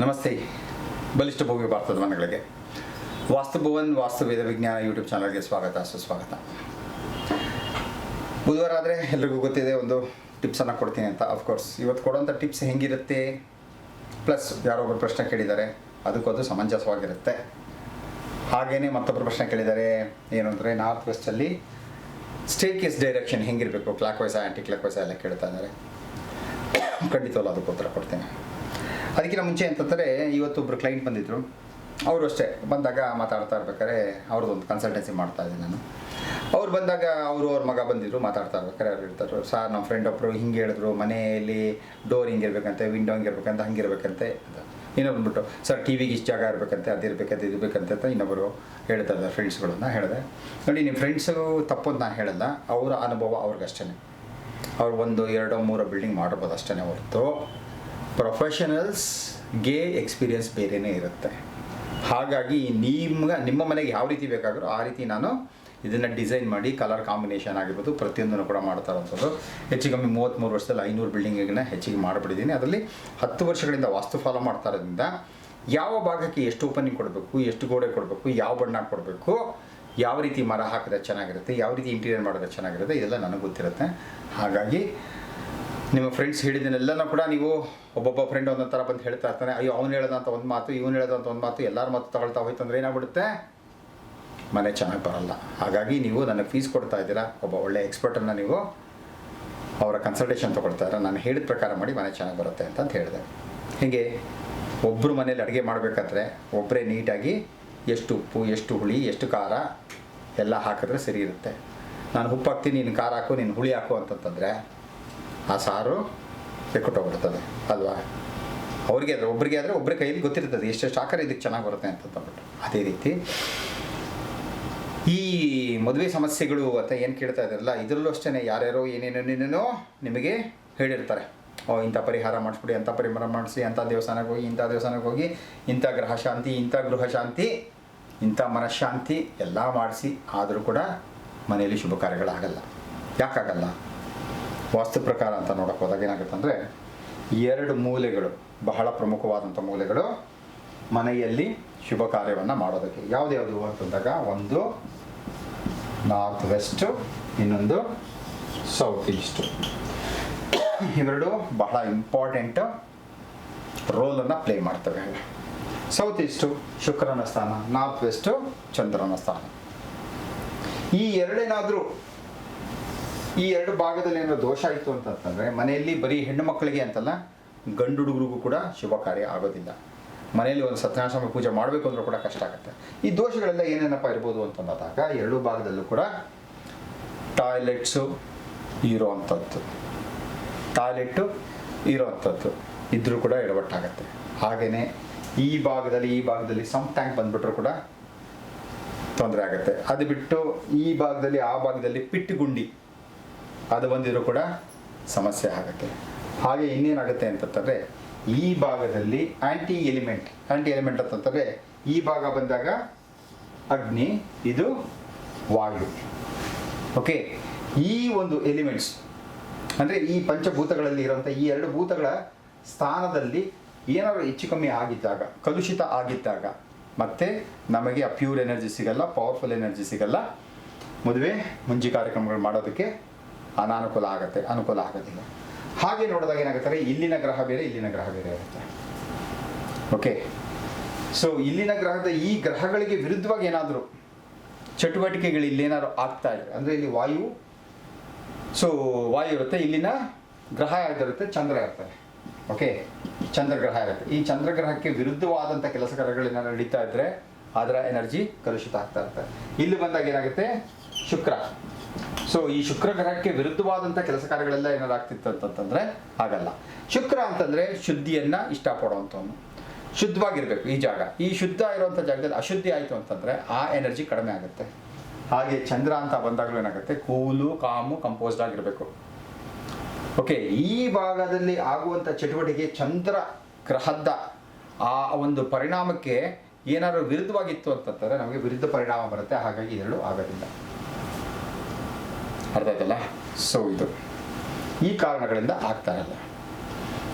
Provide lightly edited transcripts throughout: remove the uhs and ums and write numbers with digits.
ನಮಸ್ತೆ. ಬಲಿಷ್ಠ ಭವ್ಯ ಭಾರತದ ಮನೆಗಳಿಗೆ ವಾಸ್ತುಭವನ್ ವಾಸ್ತುವೇದ ವಿಜ್ಞಾನ ಯೂಟ್ಯೂಬ್ ಚಾನಲ್ಗೆ ಸ್ವಾಗತ ಸುಸ್ವಾಗತ. ಬುಧವಾರ ಆದರೆ ಎಲ್ರಿಗೂ ಗೊತ್ತಿದೆ, ಒಂದು ಟಿಪ್ಸನ್ನು ಕೊಡ್ತೀನಿ ಅಂತ. ಅಫ್ಕೋರ್ಸ್ ಇವತ್ತು ಕೊಡೋಂಥ ಟಿಪ್ಸ್ ಹೆಂಗಿರುತ್ತೆ, ಪ್ಲಸ್ ಯಾರೊಬ್ಬರು ಪ್ರಶ್ನೆ ಕೇಳಿದ್ದಾರೆ, ಅದು ಸಮಂಜಸವಾಗಿರುತ್ತೆ. ಹಾಗೆಯೇ ಮತ್ತೊಬ್ಬರು ಪ್ರಶ್ನೆ ಕೇಳಿದ್ದಾರೆ, ಏನು ಅಂದರೆ ನಾರ್ತ್ ವೆಸ್ಟಲ್ಲಿ ಸ್ಟೇರ್ ಕೇಸ್ ಡೈರೆಕ್ಷನ್ ಹೆಂಗಿರಬೇಕು, clockwise anti clockwise ಎಲ್ಲ ಕೇಳ್ತಾ ಇದ್ದಾರೆ. ಖಂಡಿತವಲ್ಲ ಅದಕ್ಕೆ ಉತ್ತರ ಕೊಡ್ತೇನೆ. ಅದಕ್ಕಿಂತ ಮುಂಚೆ ಅಂತಂದರೆ ಇವತ್ತು ಒಬ್ಬರು ಕ್ಲೈಂಟ್ ಬಂದಿದ್ದರು. ಅವರು ಅಷ್ಟೇ ಬಂದಾಗ ಮಾತಾಡ್ತಾ ಇರ್ಬೇಕಾದ್ರೆ ಅವ್ರದ್ದೊಂದು ಕನ್ಸಲ್ಟೆನ್ಸಿ ಮಾಡ್ತಾಯಿದ್ದೀನಿ ನಾನು. ಅವ್ರು ಬಂದಾಗ ಅವ್ರ ಮಗ ಬಂದಿದ್ರು, ಮಾತಾಡ್ತಾ ಇರ್ಬೇಕಾದ್ರೆ ಅವ್ರು ಹೇಳ್ತಾರೆ, ಸರ್ ನಮ್ಮ ಫ್ರೆಂಡ್ ಒಬ್ಬರು ಹಿಂಗೆ ಹೇಳಿದ್ರು, ಮನೆಯಲ್ಲಿ ಡೋರ್ ಹಿಂಗಿರ್ಬೇಕಂತೆ, ವಿಂಡೋ ಹಿಂಗಿರ್ಬೇಕಂತ, ಹಂಗಿರ್ಬೇಕಂತೆ. ಇನ್ನೊಬ್ರು ಬಿಟ್ಟು ಸರ್ ಟಿ ವಿಗೆ ಇಷ್ಟು ಜಾಗ ಇರಬೇಕಂತೆ, ಅದಿರ್ಬೇಕಂತ ಇರಬೇಕಂತೆ ಅಂತ ಇನ್ನೊಬ್ಬರು ಹೇಳ್ತಾ ಇದ್ದಾರೆ. ಫ್ರೆಂಡ್ಸ್ಗಳನ್ನ ಹೇಳಿದೆ, ನೋಡಿ ನಿಮ್ಮ ಫ್ರೆಂಡ್ಸು ತಪ್ಪು ಅಂತ ನಾನು ಹೇಳಲ್ಲ, ಅವರ ಅನುಭವ ಅವ್ರಿಗಷ್ಟೇ. ಅವ್ರು 1, 2, 3 ಬಿಲ್ಡಿಂಗ್ ಮಾಡಿರ್ಬೋದು ಅಷ್ಟೇ ಹೊರತು ಪ್ರೊಫೆಷನಲ್ಸ್ಗೆ ಎಕ್ಸ್ಪೀರಿಯನ್ಸ್ ಬೇರೆಯೇ ಇರುತ್ತೆ. ಹಾಗಾಗಿ ನಿಮ್ಮ ಮನೆಗೆ ಯಾವ ರೀತಿ ಬೇಕಾದರೂ ಆ ರೀತಿ ನಾನು ಇದನ್ನು ಡಿಸೈನ್ ಮಾಡಿ ಕಲರ್ ಕಾಂಬಿನೇಷನ್ ಆಗಿರ್ಬೋದು ಪ್ರತಿಯೊಂದನ್ನು ಕೂಡ ಮಾಡ್ತಾ ಇರೋಂಥದ್ದು. ಹೆಚ್ಚು ಕಮ್ಮಿ 33 ವರ್ಷದಲ್ಲಿ 500 ಬಿಲ್ಡಿಂಗಿನ ಹೆಚ್ಚಿಗೆ ಮಾಡಿಬಿಟ್ಟಿದ್ದೀನಿ. ಅದರಲ್ಲಿ 10 ವರ್ಷಗಳಿಂದ ವಾಸ್ತು ಫಾಲೋ ಮಾಡ್ತಾ ಇರೋದ್ರಿಂದ ಯಾವ ಭಾಗಕ್ಕೆ ಎಷ್ಟು ಓಪನಿಂಗ್ ಕೊಡಬೇಕು, ಎಷ್ಟು ಗೋಡೆ ಕೊಡಬೇಕು, ಯಾವ ಬಣ್ಣ ಕೊಡಬೇಕು, ಯಾವ ರೀತಿ ಮರ ಹಾಕಿದ್ರೆ ಚೆನ್ನಾಗಿರುತ್ತೆ, ಯಾವ ರೀತಿ ಇಂಟೀರಿಯರ್ ಮಾಡಿದ್ರೆ ಚೆನ್ನಾಗಿರುತ್ತೆ, ಇದೆಲ್ಲ ನನಗೆ ಗೊತ್ತಿರುತ್ತೆ. ಹಾಗಾಗಿ ನಿಮ್ಮ ಫ್ರೆಂಡ್ಸ್ ಹೇಳಿದ್ದನ್ನೆಲ್ಲನೂ ಕೂಡ ನೀವು ಒಬ್ಬೊಬ್ಬ ಫ್ರೆಂಡ್ ಒಂದೊಂದು ಥರ ಬಂದು ಹೇಳ್ತಾ ಇರ್ತಾನೆ. ಅಯ್ಯೋ ಅವ್ನು ಹೇಳೋದಂತ ಒಂದು ಮಾತು, ಇವನು ಹೇಳೋದಂತ ಒಂದು ಮಾತು, ಎಲ್ಲರ ಮಾತು ತಗೊಳ್ತಾ ಹೋಯ್ತು ಅಂದರೆ ಏನಾಗ್ಬಿಡುತ್ತೆ, ಮನೆ ಚೆನ್ನಾಗಿ ಬರಲ್ಲ. ಹಾಗಾಗಿ ನೀವು ನನಗೆ ಫೀಸ್ ಕೊಡ್ತಾ ಇದ್ದೀರಾ, ಒಬ್ಬ ಒಳ್ಳೆ ಎಕ್ಸ್ಪರ್ಟನ್ನು ನೀವು ಅವರ ಕನ್ಸಲ್ಟೇಷನ್ ತೊಗೊಳ್ತಾ ಇದ್ದೀರಾ, ನಾನು ಹೇಳಿದ ಪ್ರಕಾರ ಮಾಡಿ ಮನೆ ಚೆನ್ನಾಗಿ ಬರುತ್ತೆ ಅಂತ ಹೇಳಿದೆ. ಹೀಗೆ ಒಬ್ಬರು ಮನೇಲಿ ಅಡುಗೆ ಮಾಡಬೇಕಾದ್ರೆ ಒಬ್ಬರೇ ನೀಟಾಗಿ ಎಷ್ಟು ಉಪ್ಪು, ಎಷ್ಟು ಹುಳಿ, ಎಷ್ಟು ಖಾರ ಎಲ್ಲ ಹಾಕಿದ್ರೆ ಸರಿ ಇರುತ್ತೆ. ನಾನು ಉಪ್ಪು ಹಾಕ್ತೀನಿ, ನೀನು ಖಾರ ಹಾಕು, ನೀನು ಹುಳಿ ಹಾಕು ಅಂತಂತಂದರೆ ಆ ಸಾರು ಕೆಟ್ಟೋಗ್ಬಿಡ್ತದೆ ಅಲ್ವಾ. ಅವ್ರಿಗೆ ಆದರೆ ಒಬ್ಬರ ಕೈಯಲ್ಲಿ ಗೊತ್ತಿರ್ತದೆ ಎಷ್ಟೆಷ್ಟು ಹಾಕಿದ್ರೆ ಇದಕ್ಕೆ ಚೆನ್ನಾಗಿ ಬರುತ್ತೆ ಅಂತಂದ್ಬಿಟ್ಟು. ಅದೇ ರೀತಿ ಈ ಮದುವೆ ಸಮಸ್ಯೆಗಳು ಅಂತ ಏನು ಕೇಳ್ತಾ ಇದ್ದಾರಲ್ಲ, ಇದರಲ್ಲೂ ಅಷ್ಟೇ ಯಾರ್ಯಾರೋ ಏನೇನೇನೇನೋ ನಿಮಗೆ ಹೇಳಿರ್ತಾರೆ. ಇಂಥ ಪರಿಹಾರ ಮಾಡಿಸ್ಬಿಡಿ, ಅಂಥ ಪರಿಹಾರ ಮಾಡಿಸಿ, ಅಂಥ ದೇವಸ್ಥಾನಕ್ಕೆ ಹೋಗಿ, ಇಂಥ ದೇವಸ್ಥಾನಕ್ಕೆ ಹೋಗಿ, ಇಂಥ ಗ್ರಹ ಶಾಂತಿ, ಇಂಥ ಗೃಹ ಶಾಂತಿ, ಇಂಥ ಮನಃಶಾಂತಿ ಎಲ್ಲ ಮಾಡಿಸಿ, ಆದರೂ ಕೂಡ ಮನೆಯಲ್ಲಿ ಶುಭ ಕಾರ್ಯಗಳಾಗಲ್ಲ. ಯಾಕಾಗಲ್ಲ? ವಾಸ್ತು ಪ್ರಕಾರ ಅಂತ ನೋಡೋಕೆ ಹೋದಾಗ ಏನಾಗುತ್ತೆ ಅಂದರೆ 2 ಮೂಲೆಗಳು ಬಹಳ ಪ್ರಮುಖವಾದಂಥ ಮೂಲೆಗಳು ಮನೆಯಲ್ಲಿ ಶುಭ ಕಾರ್ಯವನ್ನು ಮಾಡೋದಕ್ಕೆ. ಯಾವುದ್ಯಾವುದು ಅಂತಂದಾಗ ಒಂದು ನಾರ್ತ್ ವೆಸ್ಟು, ಇನ್ನೊಂದು ಸೌತ್ ಈಸ್ಟು. ಇವೆರಡು ಬಹಳ ಇಂಪಾರ್ಟೆಂಟ್ ರೋಲನ್ನು ಪ್ಲೇ ಮಾಡ್ತವೆ. ಸೌತ್ ಈಸ್ಟು ಶುಕ್ರನ ಸ್ಥಾನ, ನಾರ್ತ್ ವೆಸ್ಟು ಚಂದ್ರನ ಸ್ಥಾನ. ಈ ಎರಡೇನಾದರೂ ಈ 2 ಭಾಗದಲ್ಲಿ ಏನಾದರೂ ದೋಷ ಆಯಿತು ಅಂತಂತಂದರೆ ಮನೆಯಲ್ಲಿ ಬರೀ ಹೆಣ್ಣು ಮಕ್ಕಳಿಗೆ ಅಂತಲ್ಲ, ಗಂಡು ಹುಡುಗರಿಗೂ ಕೂಡ ಶುಭ ಕಾರ್ಯ ಆಗೋದಿಲ್ಲ. ಮನೆಯಲ್ಲಿ ಒಂದು ಸತ್ಯನಾರಾಯಣ ಪೂಜೆ ಮಾಡಬೇಕು ಅಂದರೂ ಕೂಡ ಕಷ್ಟ ಆಗುತ್ತೆ. ಈ ದೋಷಗಳೆಲ್ಲ ಏನೇನಪ್ಪ ಇರ್ಬೋದು ಅಂತಂದಾಗ 2 ಭಾಗದಲ್ಲೂ ಕೂಡ ಟಾಯ್ಲೆಟ್ಸು ಇರೋವಂಥದ್ದು ಇದ್ದರೂ ಕೂಡ ಎಡವಟ್ಟಾಗತ್ತೆ. ಹಾಗೆಯೇ ಈ ಭಾಗದಲ್ಲಿ ಸಮ್ ಟ್ಯಾಂಕ್ ಬಂದುಬಿಟ್ರೂ ಕೂಡ ತೊಂದರೆ ಆಗುತ್ತೆ. ಅದು ಬಿಟ್ಟು ಈ ಭಾಗದಲ್ಲಿ ಆ ಭಾಗದಲ್ಲಿ ಪಿಟ್ಟುಗುಂಡಿ ಅದು ಬಂದಿದ್ರು ಕೂಡ ಸಮಸ್ಯೆ ಆಗುತ್ತೆ. ಹಾಗೆ ಇನ್ನೇನಾಗುತ್ತೆ ಅಂತಂದರೆ ಈ ಭಾಗದಲ್ಲಿ ಆ್ಯಂಟಿ ಎಲಿಮೆಂಟ್ ಅಂತಂದರೆ ಈ ಭಾಗ ಬಂದಾಗ ಅಗ್ನಿ, ಇದು ವಾಯು. ಓಕೆ, ಈ ಒಂದು ಎಲಿಮೆಂಟ್ಸ್ ಅಂದರೆ ಈ ಪಂಚಭೂತಗಳಲ್ಲಿ ಇರೋಂಥ ಈ 2 ಭೂತಗಳ ಸ್ಥಾನದಲ್ಲಿ ಏನಾದರೂ ಹೆಚ್ಚು ಕಮ್ಮಿ ಆಗಿದ್ದಾಗ, ಕಲುಷಿತ ಆಗಿದ್ದಾಗ ಮತ್ತು ನಮಗೆ ಆ ಪ್ಯೂರ್ ಎನರ್ಜಿ ಸಿಗಲ್ಲ, ಪವರ್ಫುಲ್ ಎನರ್ಜಿ ಸಿಗಲ್ಲ. ಮದುವೆ ಮುಂಜಿ ಕಾರ್ಯಕ್ರಮಗಳು ಮಾಡೋದಕ್ಕೆ ಅನಾನುಕೂಲ ಆಗುತ್ತೆ, ಅನುಕೂಲ ಆಗೋದಿಲ್ಲ. ಹಾಗೆ ನೋಡಿದಾಗ ಏನಾಗುತ್ತೆ, ಇಲ್ಲಿನ ಗ್ರಹ ಬೇರೆ ಇರುತ್ತೆ. ಓಕೆ, ಸೊ ಇಲ್ಲಿನ ಗ್ರಹದ ಈ ಗ್ರಹಗಳಿಗೆ ವಿರುದ್ಧವಾಗಿ ಏನಾದರೂ ಚಟುವಟಿಕೆಗಳು ಇಲ್ಲೇನಾದ್ರು ಆಗ್ತಾ ಇದೆ ಅಂದರೆ ಇಲ್ಲಿ ವಾಯು ಇರುತ್ತೆ, ಇಲ್ಲಿನ ಗ್ರಹ ಯಾವ್ದಿರುತ್ತೆ, ಚಂದ್ರ ಇರ್ತಾರೆ. ಓಕೆ, ಚಂದ್ರಗ್ರಹ ಇರುತ್ತೆ. ಈ ಚಂದ್ರಗ್ರಹಕ್ಕೆ ವಿರುದ್ಧವಾದಂಥ ಕೆಲಸ ಕಾರ್ಯಗಳೇನಾದ್ರು ನಡೀತಾ ಇದ್ದರೆ ಅದರ ಎನರ್ಜಿ ಕಲುಷಿತ ಆಗ್ತಾ ಇರುತ್ತೆ. ಇಲ್ಲಿ ಬಂದಾಗ ಏನಾಗುತ್ತೆ, ಶುಕ್ರ. ಸೊ ಈ ಶುಕ್ರ ಗ್ರಹಕ್ಕೆ ವಿರುದ್ಧವಾದಂಥ ಕೆಲಸ ಕಾರ್ಯಗಳೆಲ್ಲ ಏನಾದ್ರು ಆಗ್ತಿತ್ತು ಅಂತಂದರೆ ಆಗಲ್ಲ. ಶುಕ್ರ ಅಂತಂದರೆ ಶುದ್ಧಿಯನ್ನು ಇಷ್ಟಪಡುವಂಥವನು, ಶುದ್ಧವಾಗಿರಬೇಕು ಈ ಜಾಗ. ಈ ಶುದ್ಧ ಇರುವಂಥ ಜಾಗದಲ್ಲಿ ಅಶುದ್ಧಿ ಆಯಿತು ಅಂತಂದರೆ ಆ ಎನರ್ಜಿ ಕಡಿಮೆ ಆಗುತ್ತೆ. ಹಾಗೆ ಚಂದ್ರ ಅಂತ ಬಂದಾಗಲೂ ಏನಾಗುತ್ತೆ, ಕೂಲು ಕಾಮು ಕಂಪೋಸ್ಡ್ ಆಗಿರಬೇಕು. ಓಕೆ, ಈ ಭಾಗದಲ್ಲಿ ಆಗುವಂಥ ಚಟುವಟಿಕೆ ಚಂದ್ರ ಗ್ರಹದ ಆ ಒಂದು ಪರಿಣಾಮಕ್ಕೆ ಏನಾದರೂ ವಿರುದ್ಧವಾಗಿತ್ತು ಅಂತಂದರೆ ನಮಗೆ ವಿರುದ್ಧ ಪರಿಣಾಮ ಬರುತ್ತೆ. ಹಾಗಾಗಿ ಇದೆರಡು ಆಗೋದಿಲ್ಲ. ಅರ್ಥ ಆಯ್ತಲ್ಲ? ಸೊ ಇದು ಈ ಕಾರಣಗಳಿಂದ ಆಗ್ತಾ ಇರಲ್ಲ.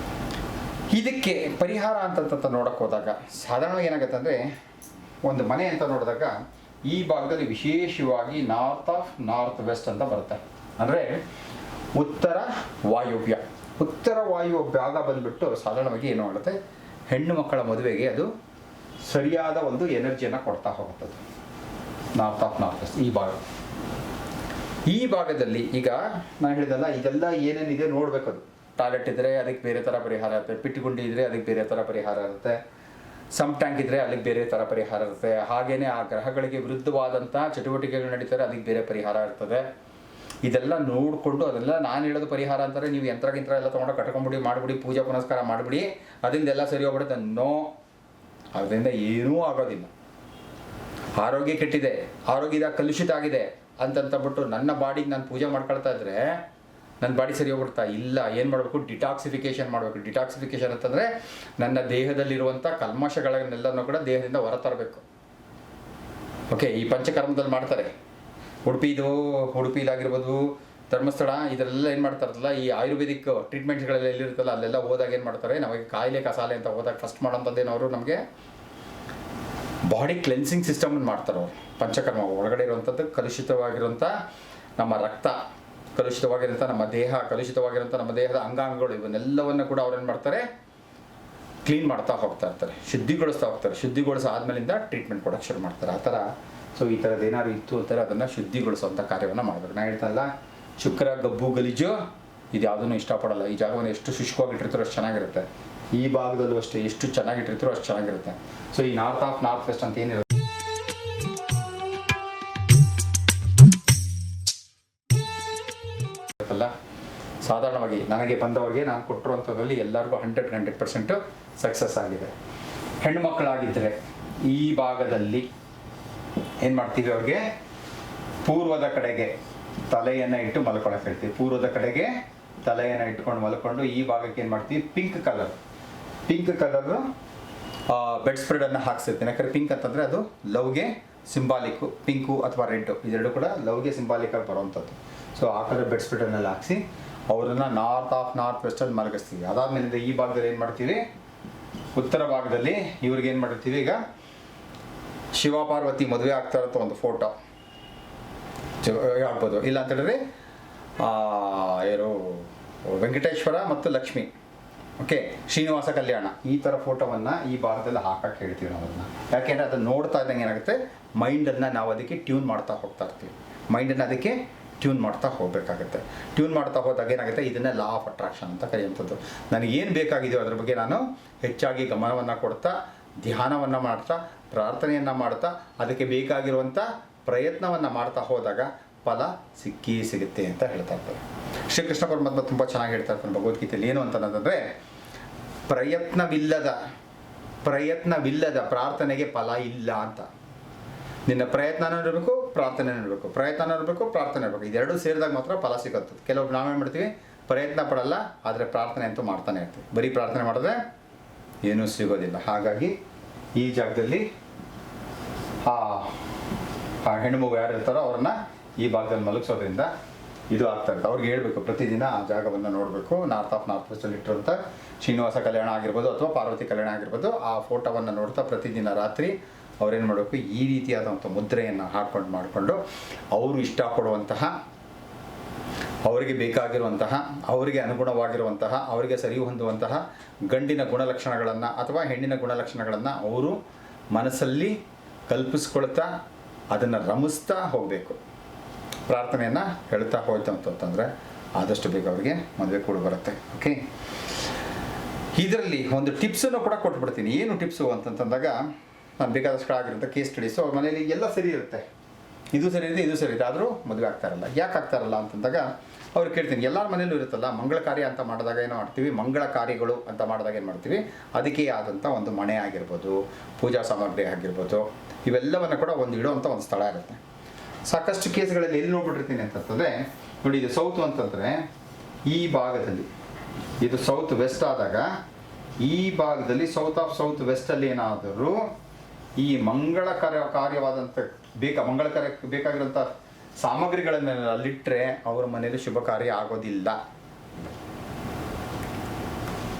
ಇದಕ್ಕೆ ಪರಿಹಾರ ಅಂತ ನೋಡೋಕೆ ಹೋದಾಗ ಸಾಧಾರಣವಾಗಿ ಏನಾಗುತ್ತೆ ಅಂದರೆ, ಒಂದು ಮನೆ ಅಂತ ನೋಡಿದಾಗ ಈ ಭಾಗದಲ್ಲಿ ವಿಶೇಷವಾಗಿ ನಾರ್ತ್ ವೆಸ್ಟ್ ಅಂತ ಬರುತ್ತೆ. ಅಂದರೆ ಉತ್ತರ ವಾಯುವ್ಯ. ಉತ್ತರ ವಾಯು ಭಾಗ ಬಂದುಬಿಟ್ಟು ಸಾಧಾರಣವಾಗಿ ಏನು ಮಾಡುತ್ತೆ, ಹೆಣ್ಣು ಮಕ್ಕಳ ಮದುವೆಗೆ ಅದು ಸರಿಯಾದ ಒಂದು ಎನರ್ಜಿಯನ್ನು ಕೊಡ್ತಾ ಹೋಗುತ್ತದೆ. ನಾರ್ತ್ ವೆಸ್ಟ್ ಈ ಭಾಗದಲ್ಲಿ ಈಗ ನಾನು ಹೇಳಿದಲ್ಲ, ಇದೆಲ್ಲ ಏನೇನಿದೆ ನೋಡಬೇಕು. ಅದು ಟಾಯ್ಲೆಟ್ ಇದ್ದರೆ ಅದಕ್ಕೆ ಬೇರೆ ಥರ ಪರಿಹಾರ ಇರುತ್ತೆ, ಪಿಟ್ಟುಗುಂಡಿ ಇದ್ದರೆ ಅದಕ್ಕೆ ಬೇರೆ ಥರ ಪರಿಹಾರ ಇರುತ್ತೆ, ಸಮ್ ಟ್ಯಾಂಕ್ ಇದ್ದರೆ ಅದಕ್ಕೆ ಬೇರೆ ಥರ ಪರಿಹಾರ ಇರುತ್ತೆ. ಹಾಗೆಯೇ ಆ ಗ್ರಹಗಳಿಗೆ ವಿರುದ್ಧವಾದಂಥ ಚಟುವಟಿಕೆಗಳು ನಡೀತಾರೆ, ಅದಕ್ಕೆ ಬೇರೆ ಪರಿಹಾರ ಇರ್ತದೆ. ಇದೆಲ್ಲ ನೋಡಿಕೊಂಡು, ಅದೆಲ್ಲ ನಾನು ಹೇಳೋದು ಪರಿಹಾರ ಅಂತಾರೆ, ನೀವು ಯಂತ್ರ ಎಲ್ಲ ತೊಗೊಂಡು ಕಟ್ಕೊಂಡ್ಬಿಡಿ, ಮಾಡಿಬಿಡಿ, ಪೂಜೆ ಪುನಸ್ಕಾರ ಮಾಡಿಬಿಡಿ, ಅದರಿಂದ ಎಲ್ಲ ಸರಿ ಹೋಗ್ಬಿಡುತ್ತೆ. ನೋ, ಅದರಿಂದ ಏನೂ ಆಗೋದಿಲ್ಲ. ಆರೋಗ್ಯ ಕೆಟ್ಟಿದೆ, ಆರೋಗ್ಯದ ಕಲುಷಿತ ಆಗಿದೆ ಅಂತಂತಬಿಟ್ಟು ನನ್ನ ಬಾಡಿಗೆ ನಾನು ಪೂಜೆ ಮಾಡ್ಕೊಳ್ತಾ ಇದ್ರೆ ನನ್ನ ಬಾಡಿ ಸರಿ ಹೋಗ್ಬಿಡ್ತಾ ಇಲ್ಲ. ಏನು ಮಾಡಬೇಕು, ಡಿಟಾಕ್ಸಿಫಿಕೇಷನ್ ಮಾಡಬೇಕು. ಡಿಟಾಕ್ಸಿಫಿಕೇಷನ್ ಅಂತಂದರೆ ನನ್ನ ದೇಹದಲ್ಲಿರುವಂಥ ಕಲ್ಮಶಗಳನ್ನೆಲ್ಲನೂ ಕೂಡ ದೇಹದಿಂದ ಹೊರತರಬೇಕು. ಓಕೆ, ಈ ಪಂಚಕರ್ಮದಲ್ಲಿ ಮಾಡ್ತಾರೆ. ಉಡುಪಿಲಾಗಿರ್ಬೋದು, ಧರ್ಮಸ್ಥಳ, ಇದರೆಲ್ಲ ಏನು ಮಾಡ್ತಾರಲ್ಲ, ಈ ಆಯುರ್ವೇದಿಕ್ ಟ್ರೀಟ್ಮೆಂಟ್ಸ್ಗಳೆಲ್ಲ ಎಲ್ಲಿರುತ್ತಲ್ಲ ಅಲ್ಲೆಲ್ಲ ಹೋದಾಗ ಏನು ಮಾಡ್ತಾರೆ, ನಮಗೆ ಕಾಯಿಲೆ ಕಸಾಲೆ ಅಂತ ಹೋದಾಗ ಫಸ್ಟ್ ಮಾಡೋಂಥದ್ದೇನು, ಅವರು ನಮಗೆ ಬಾಡಿ ಕ್ಲೆನ್ಸಿಂಗ್ ಸಿಸ್ಟಮನ್ನು ಮಾಡ್ತಾರೆ. ಅವರು ಪಂಚಕರ್ಮ ಒಳಗಡೆ ಇರುವಂಥದ್ದು ಕಲುಷಿತವಾಗಿರುವಂಥ ನಮ್ಮ ರಕ್ತ, ಕಲುಷಿತವಾಗಿರೋಂಥ ನಮ್ಮ ದೇಹ, ಕಲುಷಿತವಾಗಿರೋಂಥ ನಮ್ಮ ದೇಹದ ಅಂಗಾಂಗಗಳು, ಇವನ್ನೆಲ್ಲವನ್ನು ಕೂಡ ಅವ್ರೇನು ಮಾಡ್ತಾರೆ, ಕ್ಲೀನ್ ಮಾಡ್ತಾ ಹೋಗ್ತಾ ಇರ್ತಾರೆ, ಶುದ್ಧಿಗೊಳಿಸ್ತಾ ಹೋಗ್ತಾರೆ. ಶುದ್ಧಿಗೊಳಿಸ ಆದಮೇಲಿಂದ ಟ್ರೀಟ್ಮೆಂಟ್ ಕೊಡೋಕ್ಕೆ ಶುರು ಮಾಡ್ತಾರೆ. ಆ ಥರ ಸೊ ಈ ಥರದ್ದು ಏನಾದ್ರು ಇತ್ತು ಅಂತಾರೆ, ಅದನ್ನು ಶುದ್ಧಿಗೊಳಿಸುವಂಥ ಕಾರ್ಯವನ್ನು ಮಾಡಬೇಕು. ನಾನು ಹೇಳ್ತಾನಲ್ಲ, ಶುಕ್ರ ಗಬ್ಬು ಗಲೀಜು ಇದು ಯಾವುದನ್ನು ಇಷ್ಟಪಡಲ್ಲ. ಈ ಜಾಗವನ್ನು ಎಷ್ಟು ಶುಷ್ಕವಾಗಿಟ್ಟಿರ್ತಾರೋ ಅಷ್ಟು ಚೆನ್ನಾಗಿರುತ್ತೆ. ಈ ಭಾಗದಲ್ಲೂ ಅಷ್ಟೇ, ಎಷ್ಟು ಚೆನ್ನಾಗಿಟ್ಟಿರ್ತಾರೋ ಅಷ್ಟು ಚೆನ್ನಾಗಿರುತ್ತೆ. ಸೊ ಈ ನಾರ್ತ್ ವೆಸ್ಟ್ ಅಂತ ಏನಿರುತ್ತೆ ಅಲ್ಲ, ಸಾಧಾರಣವಾಗಿ ನನಗೆ ಬಂದವರಿಗೆ ನಾನು ಕೊಟ್ಟಿರುವಂಥದ್ರಲ್ಲಿ ಎಲ್ಲರಿಗೂ 100% ಸಕ್ಸಸ್ ಆಗಿದೆ. ಹೆಣ್ಣು ಮಕ್ಕಳಾಗಿದ್ದರೆ ಈ ಭಾಗದಲ್ಲಿ ಏನು ಮಾಡ್ತೀವಿ, ಅವ್ರಿಗೆ ಪೂರ್ವದ ಕಡೆಗೆ ತಲೆಯನ್ನು ಇಟ್ಟು ಮಲ್ಕೊಳಕ್ಕೆ ಹೇಳ್ತೀವಿ. ಪೂರ್ವದ ಕಡೆಗೆ ತಲೆಯನ್ನು ಇಟ್ಕೊಂಡು ಮಲ್ಕೊಂಡು ಈ ಭಾಗಕ್ಕೆ ಏನು ಮಾಡ್ತೀವಿ, ಪಿಂಕ್ ಕಲರ್ ಬೆಡ್ ಸ್ಪ್ರೆಡನ್ನು ಹಾಕ್ಸಿರ್ತೀನಿ. ಯಾಕಂದರೆ ಪಿಂಕ್ ಅಂತಂದರೆ ಅದು ಲವ್ಗೆ ಸಿಂಬಾಲಿಕ್ಕು. ಪಿಂಕು ಅಥವಾ ರೆಡ್ಡು ಇದೆರಡು ಕೂಡ ಲವ್ಗೆ ಸಿಂಬಾಲಿಕಾಗಿ ಬರುವಂಥದ್ದು. ಸೊ ಆ ಕಲರ್ ಬೆಡ್ ಸ್ಪ್ರೆಡನ್ನೆಲ್ಲ ಹಾಕ್ಸಿ ಅವರನ್ನು ನಾರ್ತ್ ವೆಸ್ಟಲ್ಲಿ ಮಲಗಿಸ್ತೀವಿ. ಅದಾದಮೇಲೆ ಈ ಭಾಗದಲ್ಲಿ ಏನು ಮಾಡ್ತೀವಿ, ಉತ್ತರ ಭಾಗದಲ್ಲಿ ಇವ್ರಿಗೆ ಏನು ಮಾಡಿರ್ತೀವಿ, ಈಗ ಶಿವ ಪಾರ್ವತಿ ಮದುವೆ ಆಗ್ತಾ ಇರೋ ಒಂದು ಫೋಟೋ ಆಗ್ಬೋದು, ಇಲ್ಲ ಅಂತ ಹೇಳಿದ್ರೆ ಯಾರು ವೆಂಕಟೇಶ್ವರ ಮತ್ತು ಲಕ್ಷ್ಮಿ, ಓಕೆ, ಶ್ರೀನಿವಾಸ ಕಲ್ಯಾಣ, ಈ ಥರ ಫೋಟೋವನ್ನು ಈ ಭಾಗದಲ್ಲಿ ಹಾಕಕ್ಕೆ ಹೇಳ್ತೀವಿ ನಾವು ಅದನ್ನು. ಯಾಕೆಂದರೆ ಅದನ್ನು ನೋಡ್ತಾ ಇದ್ದಂಗೆ ಏನಾಗುತ್ತೆ, ಮೈಂಡನ್ನು ನಾವು ಅದಕ್ಕೆ ಟ್ಯೂನ್ ಮಾಡ್ತಾ ಹೋಗ್ತಾ ಇರ್ತೀವಿ. ಮೈಂಡನ್ನು ಅದಕ್ಕೆ ಟ್ಯೂನ್ ಮಾಡ್ತಾ ಹೋಗಬೇಕಾಗುತ್ತೆ. ಟ್ಯೂನ್ ಮಾಡ್ತಾ ಹೋದಾಗ ಏನಾಗುತ್ತೆ, ಇದನ್ನೇ ಲಾ ಆಫ್ ಅಟ್ರಾಕ್ಷನ್ ಅಂತ ಕರೆಯುವಂಥದ್ದು. ನನಗೇನು ಬೇಕಾಗಿದೆಯೋ ಅದ್ರ ಬಗ್ಗೆ ನಾನು ಹೆಚ್ಚಾಗಿ ಗಮನವನ್ನು ಕೊಡ್ತಾ, ಧ್ಯಾನವನ್ನು ಮಾಡ್ತಾ, ಪ್ರಾರ್ಥನೆಯನ್ನು ಮಾಡ್ತಾ, ಅದಕ್ಕೆ ಬೇಕಾಗಿರುವಂಥ ಪ್ರಯತ್ನವನ್ನು ಮಾಡ್ತಾ ಹೋದಾಗ ಫಲ ಸಿಗುತ್ತೆ ಅಂತ ಹೇಳ್ತಾ ಇರ್ತಾರೆ. ಶ್ರೀಕೃಷ್ಣ ಪರಮಾತ್ಮ ತುಂಬ ಚೆನ್ನಾಗಿ ಹೇಳ್ತಾ ಇರ್ತಾನೆ ಭಗವದ್ಗೀತೆಯಲ್ಲಿ. ಏನು ಅಂತಂದರೆ, ಪ್ರಯತ್ನವಿಲ್ಲದ ಪ್ರಾರ್ಥನೆಗೆ ಫಲ ಇಲ್ಲ ಅಂತ. ನಿನ್ನ ಪ್ರಯತ್ನನೂ ಇರಬೇಕು, ಪ್ರಾರ್ಥನೆ ಇರಬೇಕು, ಪ್ರಾರ್ಥನೆ ಇರಬೇಕು. ಇದೆರಡೂ ಸೇರಿದಾಗ ಮಾತ್ರ ಫಲ ಸಿಗುತ್ತೆ. ಕೆಲವೊಬ್ರು ನಾವೇನು ಮಾಡ್ತೀವಿ, ಪ್ರಯತ್ನ ಪಡಲ್ಲ, ಆದರೆ ಪ್ರಾರ್ಥನೆ ಅಂತೂ ಮಾಡ್ತಾನೆ ಇರ್ತೀವಿ. ಬರೀ ಪ್ರಾರ್ಥನೆ ಮಾಡಿದ್ರೆ ಏನೂ ಸಿಗೋದಿಲ್ಲ. ಹಾಗಾಗಿ ಈ ಜಾಗದಲ್ಲಿ ಆ ಹೆಣ್ಣು ಮಗು ಯಾರು ಇರ್ತಾರೋ ಅವ್ರನ್ನ ಈ ಭಾಗದಲ್ಲಿ ಮಲಗಿಸೋದ್ರಿಂದ ಇದು ಆಗ್ತಾ ಇರುತ್ತೆ. ಅವ್ರಿಗೆ ಹೇಳ್ಬೇಕು, ಪ್ರತಿದಿನ ಆ ಜಾಗವನ್ನು ನೋಡಬೇಕು. ನಾರ್ತ್ ವೆಸ್ಟಲ್ಲಿ ಇಟ್ಟಿರುವಂಥ ಶ್ರೀನಿವಾಸ ಕಲ್ಯಾಣ ಆಗಿರ್ಬೋದು ಅಥವಾ ಪಾರ್ವತಿ ಕಲ್ಯಾಣ ಆಗಿರ್ಬೋದು, ಆ ಫೋಟೋವನ್ನು ನೋಡ್ತಾ ಪ್ರತಿದಿನ ರಾತ್ರಿ ಅವ್ರೇನು ಮಾಡಬೇಕು, ಈ ರೀತಿಯಾದಂಥ ಮುದ್ರೆಯನ್ನು ಮಾಡಿಕೊಂಡು ಅವರು ಇಷ್ಟಪಡುವಂತಹ, ಅವರಿಗೆ ಬೇಕಾಗಿರುವಂತಹ, ಅವರಿಗೆ ಅನುಗುಣವಾಗಿರುವಂತಹ, ಅವರಿಗೆ ಸರಿ ಹೊಂದುವಂತಹ ಗಂಡಿನ ಗುಣಲಕ್ಷಣಗಳನ್ನು ಅಥವಾ ಹೆಣ್ಣಿನ ಗುಣಲಕ್ಷಣಗಳನ್ನು ಅವರು ಮನಸ್ಸಲ್ಲಿ ಕಲ್ಪಿಸ್ಕೊಳ್ತಾ ಅದನ್ನು ರಮಿಸ್ತಾ ಹೋಗಬೇಕು. ಪ್ರಾರ್ಥನೆಯನ್ನು ಹೇಳ್ತಾ ಹೋಯ್ತು ಅಂತಂದರೆ ಆದಷ್ಟು ಬೇಗ ಅವರಿಗೆ ಮದುವೆ ಕೂಡ ಬರುತ್ತೆ. ಓಕೆ, ಇದರಲ್ಲಿ ಒಂದು ಟಿಪ್ಸನ್ನು ಕೂಡ ಕೊಟ್ಬಿಡ್ತೀನಿ. ಏನು ಟಿಪ್ಸು ಅಂತಂದಾಗ, ನಾನು ಬೇಕಾದಷ್ಟು ಆಗಿರುತ್ತೆ ಕೇಸ್ ಸ್ಟಡೀಸು. ಅವ್ರ ಮನೇಲಿ ಎಲ್ಲ ಸರಿ ಇರುತ್ತೆ, ಇದು ಸರಿ ಇದೆ, ಆದರೂ ಮದುವೆ ಆಗ್ತಾರಲ್ಲ. ಯಾಕೆ ಆಗ್ತಾರಲ್ಲ ಅಂತಂದಾಗ ಅವ್ರು ಕೇಳ್ತೀನಿ, ಎಲ್ಲರ ಮನೇಲೂ ಇರುತ್ತಲ್ಲ, ಮಂಗಳ ಕಾರ್ಯ ಅಂತ ಮಾಡಿದಾಗ ಏನು ಮಾಡ್ತೀವಿ, ಮಂಗಳ ಕಾರ್ಯಗಳು ಅಂತ ಮಾಡಿದಾಗ ಏನು ಮಾಡ್ತೀವಿ, ಅದಕ್ಕೆ ಆದಂಥ ಒಂದು ಮಣೆ ಆಗಿರ್ಬೋದು, ಪೂಜಾ ಸಾಮಗ್ರಿ ಆಗಿರ್ಬೋದು, ಇವೆಲ್ಲವನ್ನು ಕೂಡ ಇಡುವಂಥ ಒಂದು ಸ್ಥಳ ಇರುತ್ತೆ. ಸಾಕಷ್ಟು ಕೇಸ್ಗಳಲ್ಲಿ ಎಲ್ಲಿ ನೋಡ್ಬಿಟ್ಟಿರ್ತೀನಿ ಅಂತಂದರೆ, ನೋಡಿ, ಇದು ಸೌತ್ ಅಂತಂದರೆ ಈ ಭಾಗದಲ್ಲಿ, ಇದು ಸೌತ್ ವೆಸ್ಟ್ ಆದಾಗ ಈ ಭಾಗದಲ್ಲಿ ಸೌತ್ ವೆಸ್ಟಲ್ಲಿ ಏನಾದರೂ ಈ ಮಂಗಳ ಕಾರ್ಯವಾದಂಥ ಮಂಗಳ ಕಾರ್ಯಕ್ಕೆ ಬೇಕಾಗಿರೋಂಥ ಸಾಮಗ್ರಿಗಳನ್ನೆಲ್ಲ ಅಲ್ಲಿಟ್ಟರೆ ಅವ್ರ ಮನೇಲಿ ಶುಭ ಕಾರ್ಯ ಆಗೋದಿಲ್ಲ.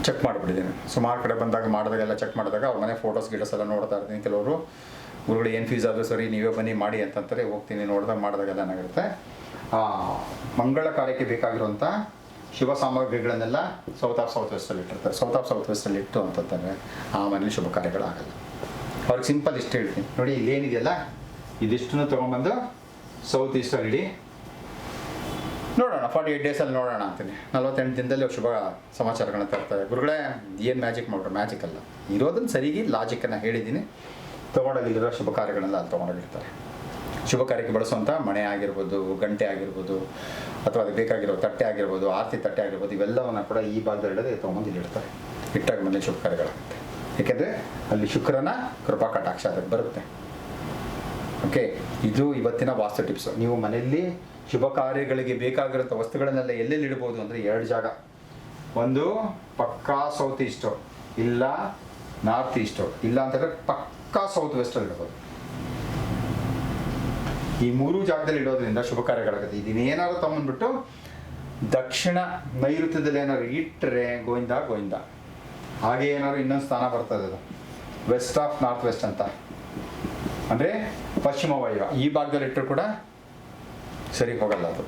ಚೆಕ್ ಮಾಡಿಬಿಟ್ಟಿದ್ದೀನಿ. ಸುಮಾರು ಕಡೆ ಮಾಡಿದಾಗೆಲ್ಲ ಚೆಕ್ ಮಾಡಿದಾಗ ಅವ್ರ ಮನೆ ಫೋಟೋಸ್ ಎಲ್ಲ ನೋಡ್ತಾ ಇರ್ತೀನಿ. ಕೆಲವರು ಗುರುಗಳು ಏನು ಫೀಸ್ ಆದರೂ ಸರಿ ನೀವೇ ಬನ್ನಿ ಮಾಡಿ ಅಂತಂತಾರೆ. ಹೋಗ್ತೀನಿ, ಮಾಡಿದಾಗೆಲ್ಲ ಏನಾಗಿರುತ್ತೆ, ಮಂಗಳ ಕಾರ್ಯಕ್ಕೆ ಬೇಕಾಗಿರುವಂಥ ಶುಭ ಸಾಮಗ್ರಿಗಳನ್ನೆಲ್ಲ ಸೌತ್ ಆಫ್ ಸೌತ್ ವೆಸ್ಟಲ್ಲಿ ಇಟ್ಟಿರ್ತಾರೆ. ಸೌತ್ ಆಫ್ ಸೌತ್ ವೆಸ್ಟಲ್ಲಿ ಇಟ್ಟು ಅಂತಂದರೆ ಆ ಮನೇಲಿ ಶುಭ ಕಾರ್ಯಗಳಾಗಲ್ಲ. ಅವ್ರಿಗೆ ಸಿಂಪಲ್ ಇಷ್ಟು ಹೇಳ್ತೀನಿ ನೋಡಿ, ಇಲ್ಲೇನಿದೆಯಲ್ಲ ಇದಿಷ್ಟನ್ನು ತೊಗೊಂಬಂದು ಸೌತ್ ಈಸ್ಟಲ್ಲಿ ಇಡಿ, ನೋಡೋಣ 48 ಡೇಸಲ್ಲಿ ನೋಡೋಣ ಅಂತೀನಿ. 48 ದಿನದಲ್ಲಿ ಶುಭ ಸಮಾಚಾರಗಳನ್ನ ತರ್ತಾರೆ. ಗುರುಗಳೇ ಏನು ಮ್ಯಾಜಿಕ್ ಮಾಡ್ರೆ, ಮ್ಯಾಜಿಕ್ ಅಲ್ಲ, ಇರೋದನ್ನು ಸರಿಗೆ ಲಾಜಿಕ್ಕನ್ನು ಹೇಳಿದ್ದೀನಿ. ತೊಗೊಂಡೋಗಿರೋ ಶುಭ ಕಾರ್ಯಗಳನ್ನೆಲ್ಲ ಅಲ್ಲಿ ತೊಗೊಂಡೋಗಿರ್ತಾರೆ. ಶುಭ ಕಾರ್ಯಕ್ಕೆ ಬಳಸುವಂಥ ಮಣೆ ಆಗಿರ್ಬೋದು, ಗಂಟೆ ಆಗಿರ್ಬೋದು, ಅಥವಾ ಅದಕ್ಕೆ ಬೇಕಾಗಿರೋ ತಟ್ಟೆ ಆಗಿರ್ಬೋದು, ಆರತಿ ತಟ್ಟೆ ಆಗಿರ್ಬೋದು, ಇವೆಲ್ಲವನ್ನು ಕೂಡ ಈ ಭಾಗದಲ್ಲಿ ಇಡೋದೇ ತೊಗೊಂಬಂದು ಇಲ್ಲಿ ಇಡ್ತಾರೆ. ಇಟ್ಟಾಗ ಮೇಲೆ ಶುಭ ಕಾರ್ಯಗಳಾಗುತ್ತೆ. ಏಕೆಂದರೆ ಅಲ್ಲಿ ಶುಕ್ರನ ಕೃಪಾ ಕಟಾಕ್ಷ ಅದಕ್ಕೆ ಬರುತ್ತೆ. ಓಕೆ, ಇದು ಇವತ್ತಿನ ವಾಸ್ತು ಟಿಪ್ಸು. ನೀವು ಮನೆಯಲ್ಲಿ ಶುಭ ಕಾರ್ಯಗಳಿಗೆ ಬೇಕಾಗಿರೋಂಥ ವಸ್ತುಗಳನ್ನೆಲ್ಲ ಎಲ್ಲೆಲ್ಲಿ ಇಡ್ಬೋದು ಅಂದರೆ 2 ಜಾಗ. ಒಂದು ಪಕ್ಕಾ ಸೌತ್ ಈಸ್ಟು, ಇಲ್ಲ ನಾರ್ತ್ ಈಸ್ಟು, ಇಲ್ಲ ಅಂತಂದರೆ ಪಕ್ಕಾ ಸೌತ್ ವೆಸ್ಟಲ್ಲಿ ಇಡ್ಬೋದು. ಈ 3 ಜಾಗದಲ್ಲಿ ಇಡೋದ್ರಿಂದ ಶುಭ ಕಾರ್ಯಗಳಾಗುತ್ತೆ. ಇದನ್ನೇನಾದ್ರು ತಗೊಂಡ್ಬಿಟ್ಟು ದಕ್ಷಿಣ ನೈಋತ್ಯದಲ್ಲಿ ಏನಾದ್ರು ಇಟ್ಟರೆ ಗೋವಿಂದ ಗೋವಿಂದ. ಹಾಗೆ ಏನಾದ್ರು ಇನ್ನೊಂದು ಸ್ಥಾನ ಬರ್ತದೆ, ಅದು ವೆಸ್ಟ್ ಆಫ್ ನಾರ್ತ್ ವೆಸ್ಟ್ ಅಂತ, ಅಂದರೆ ಪಶ್ಚಿಮ ವಾಯುವ್ಯ. ಈ ಭಾಗದಲ್ಲಿ ಇಟ್ಟರು ಕೂಡ ಸರಿ ಹೋಗಲ್ಲ ಅದು.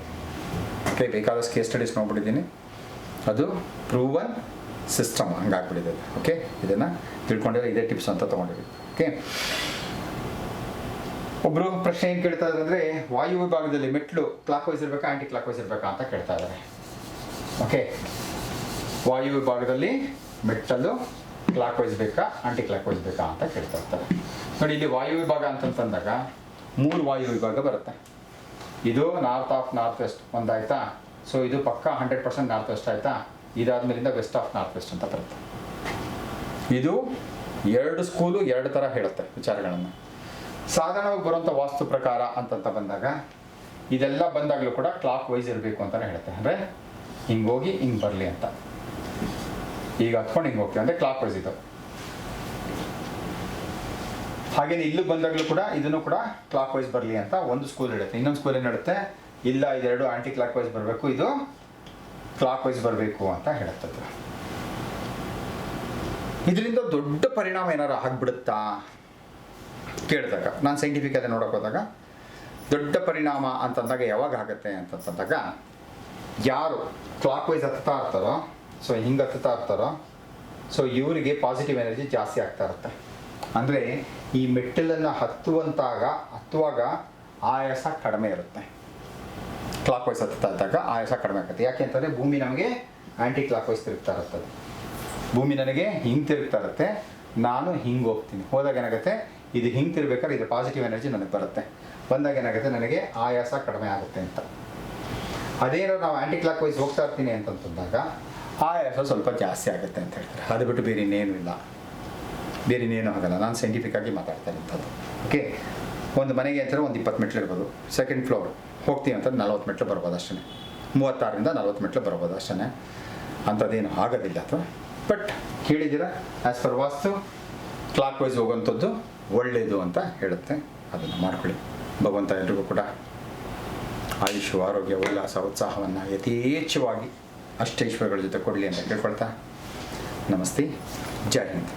ಓಕೆ, ಬೇಕಾದಷ್ಟು ಕೇಸ್ ಸ್ಟಡೀಸ್ ನೋಡ್ಬಿಟ್ಟಿದ್ದೀನಿ, ಅದು ಪ್ರೂವನ್ ಸಿಸ್ಟಮ್ ಹಂಗಾಗ್ಬಿಟ್ಟಿದೆ. ಓಕೆ, ಇದನ್ನು ತಿಳ್ಕೊಂಡಿದ್ರೆ ಇದೇ ಟಿಪ್ಸ್ ಅಂತ ತೊಗೊಂಡಿದ್ದೀವಿ. ಓಕೆ, ಒಬ್ಬರು ಪ್ರಶ್ನೆ ಏನು ಕೇಳ್ತಾ ಇದ್ದಾರೆ ಅಂದರೆ, ವಾಯು ವಿಭಾಗದಲ್ಲಿ ಮೆಟ್ಲು ಕ್ಲಾಕ್ ವೈಸ್ ಇರಬೇಕಾ ಆ್ಯಂಟಿ ಕ್ಲಾಕ್ ವೈಸ್ ಇರಬೇಕಾ ಅಂತ ಕೇಳ್ತಾ ಇದ್ದಾರೆ. ಓಕೆ, ವಾಯು ವಿಭಾಗದಲ್ಲಿ ಮೆಟ್ಟಲು ಕ್ಲಾಕ್ ವೈಸ್ ಬೇಕಾ ಆಂಟಿ ಕ್ಲಾಕ್ ವೈಸ್ ಬೇಕಾ ಅಂತ ಕೇಳ್ತಾ ಇರ್ತಾರೆ. ನೋಡಿ, ಇಲ್ಲಿ ವಾಯು ವಿಭಾಗ ಅಂತಂದಾಗ 3 ವಾಯು ವಿಭಾಗ ಬರುತ್ತೆ. ಇದು ನಾರ್ತ್ ಆಫ್ ನಾರ್ತ್ ವೆಸ್ಟ್ ಒಂದಾಯ್ತಾ, ಸೊ ಇದು ಪಕ್ಕ 100% ನಾರ್ತ್ ವೆಸ್ಟ್ ಆಯ್ತಾ. ಇದಾದ್ಮೇಲಿಂದ ವೆಸ್ಟ್ ಆಫ್ ನಾರ್ತ್ ವೆಸ್ಟ್ ಅಂತ ಬರುತ್ತೆ. ಇದು 2 ಸ್ಕೂಲು 2 ಥರ ಹೇಳುತ್ತೆ ವಿಚಾರಗಳನ್ನು. ಸಾಧಾರಣವಾಗಿ ಬರುವಂಥ ವಾಸ್ತು ಪ್ರಕಾರ ಅಂತಂತ ಬಂದಾಗ ಇದೆಲ್ಲ ಬಂದಾಗಲೂ ಕೂಡ ಕ್ಲಾಕ್ ವೈಸ್ ಇರಬೇಕು ಅಂತಲೇ ಹೇಳುತ್ತೆ. ಅಂದರೆ ಹಿಂಗೆ ಹೋಗಿ ಹಿಂಗೆ ಬರಲಿ ಅಂತ, ಈಗ ಹತ್ಕೊಂಡು ಹಿಂಗೆ ಹೋಗ್ತೀವಿ ಅಂದರೆ ಕ್ಲಾಕ್ ವೈಸ್ ಇದು. ಹಾಗೇನೆ ಇಲ್ಲೂ ಬಂದಾಗಲೂ ಕೂಡ ಇದನ್ನು ಕೂಡ ಕ್ಲಾಕ್ ವೈಸ್ ಬರಲಿ ಅಂತ ಒಂದು ಸ್ಕೂಲ್ ಹೇಳುತ್ತೆ. ಇನ್ನೊಂದು ಸ್ಕೂಲ್ ಏನು ಹೇಳುತ್ತೆ, ಇಲ್ಲ ಇದೆರಡು ಆಂಟಿ ಕ್ಲಾಕ್ ವೈಸ್ ಬರಬೇಕು, ಇದು ಕ್ಲಾಕ್ ವೈಸ್ ಬರಬೇಕು ಅಂತ ಹೇಳುತ್ತೆ. ಇದರಿಂದ ದೊಡ್ಡ ಪರಿಣಾಮ ಏನಾರು ಆಗ್ಬಿಡುತ್ತಾ ಕೇಳಿದಾಗ, ನಾನು ಸೈಂಟಿಫಿಕಲ್ಲಿ ನೋಡೋಕೆ ಹೋದಾಗ ದೊಡ್ಡ ಪರಿಣಾಮ ಅಂತಂದಾಗ ಯಾವಾಗ ಆಗುತ್ತೆ ಅಂತಂದಾಗ, ಯಾರು ಕ್ಲಾಕ್ ವೈಸ್ ಹತ್ತಾ ಇರ್ತಾರೋ, ಸೊ ಹಿಂಗೆ ಹತ್ತಾ ಇರ್ತಾರೋ, ಸೊ ಇವರಿಗೆ ಪಾಸಿಟಿವ್ ಎನರ್ಜಿ ಜಾಸ್ತಿ ಆಗ್ತಾ ಇರುತ್ತೆ. ಅಂದರೆ ಈ ಮೆಟ್ಟಿಲನ್ನು ಹತ್ತುವಾಗ ಆಯಾಸ ಕಡಿಮೆ ಇರುತ್ತೆ. ಕ್ಲಾಕ್ ವೈಸ್ ಹತ್ತಾ ಇದ್ದಾಗ ಆಯಾಸ ಕಡಿಮೆ ಆಗುತ್ತೆ. ಯಾಕೆ ಅಂತಂದರೆ ಭೂಮಿ ನಮಗೆ ಆ್ಯಂಟಿ ಕ್ಲಾಕ್ ವೈಸ್ ತಿರುಗ್ತಾ ಇರ್ತದೆ. ಭೂಮಿ ನನಗೆ ಹಿಂಗೆ ತಿರುಗ್ತಾ ಇರುತ್ತೆ, ನಾನು ಹಿಂಗೆ ಹೋಗ್ತೀನಿ. ಹೋದಾಗ ಏನಾಗುತ್ತೆ, ಇದು ಹಿಂಗೆ ತಿರ್ಬೇಕಾದ್ರೆ ಇದು ಪಾಸಿಟಿವ್ ಎನರ್ಜಿ ನನಗೆ ಬರುತ್ತೆ. ಬಂದಾಗ ಏನಾಗುತ್ತೆ, ನನಗೆ ಆಯಾಸ ಕಡಿಮೆ ಆಗುತ್ತೆ ಅಂತ. ಅದೇನೋ ನಾವು ಆ್ಯಂಟಿ ಕ್ಲಾಕ್ ವೈಸ್ ಹೋಗ್ತಾ ಇರ್ತೀನಿ ಅಂತಂದಾಗ ಆಯಾಸ ಸ್ವಲ್ಪ ಜಾಸ್ತಿ ಆಗುತ್ತೆ ಅಂತ ಹೇಳ್ತಾರೆ. ಅದು ಬಿಟ್ಟು ಬೇರೆ ಇನ್ನೇನು ಇಲ್ಲ, ಬೇರೆ ಇನ್ನೇನು ಆಗಲ್ಲ. ನಾನು ಸೈಂಟಿಫಿಕ್ಕಾಗಿ ಮಾತಾಡ್ತಾ ಇರೋಂಥದ್ದು. ಓಕೆ, ಒಂದು ಮನೆಗೆ ಅಂತಾರೆ ಒಂದು 20 ಮೆಟ್ಲು ಇರ್ಬೋದು. ಸೆಕೆಂಡ್ ಫ್ಲೋರ್ ಹೋಗ್ತೀವಿ ಅಂತ 40 ಮೆಟ್ಲು ಬರ್ಬೋದು ಅಷ್ಟೇ. 36ರಿಂದ 40 ಮೆಟ್ಲು ಬರ್ಬೋದು ಅಷ್ಟೇ. ಅಂಥದ್ದೇನು ಆಗೋದಿಲ್ಲ ಅಥವಾ. ಬಟ್ ಕೇಳಿದ್ದೀರಾ, ಆ್ಯಸ್ ಪರ್ ವಾಸ್ತು ಕ್ಲಾಕ್ ವೈಸ್ ಹೋಗೋವಂಥದ್ದು ಒಳ್ಳೆಯದು ಅಂತ ಹೇಳುತ್ತೆ. ಅದನ್ನು ಮಾಡ್ಕೊಳ್ಳಿ. ಭಗವಂತ ಎಲ್ರಿಗೂ ಕೂಡ ಆಯುಷು, ಆರೋಗ್ಯ, ಉಲ್ಲಾಸ, ಉತ್ಸಾಹವನ್ನು ಯಥೇಚ್ಛವಾಗಿ ಅಷ್ಟೈಶ್ವರ್ಯಗಳ ಜೊತೆ ಕೊಡಲಿ ಅಂತ ಕೇಳ್ಕೊಳ್ತಾ, ನಮಸ್ತೆ, ಜೈ ಹಿಂದ್.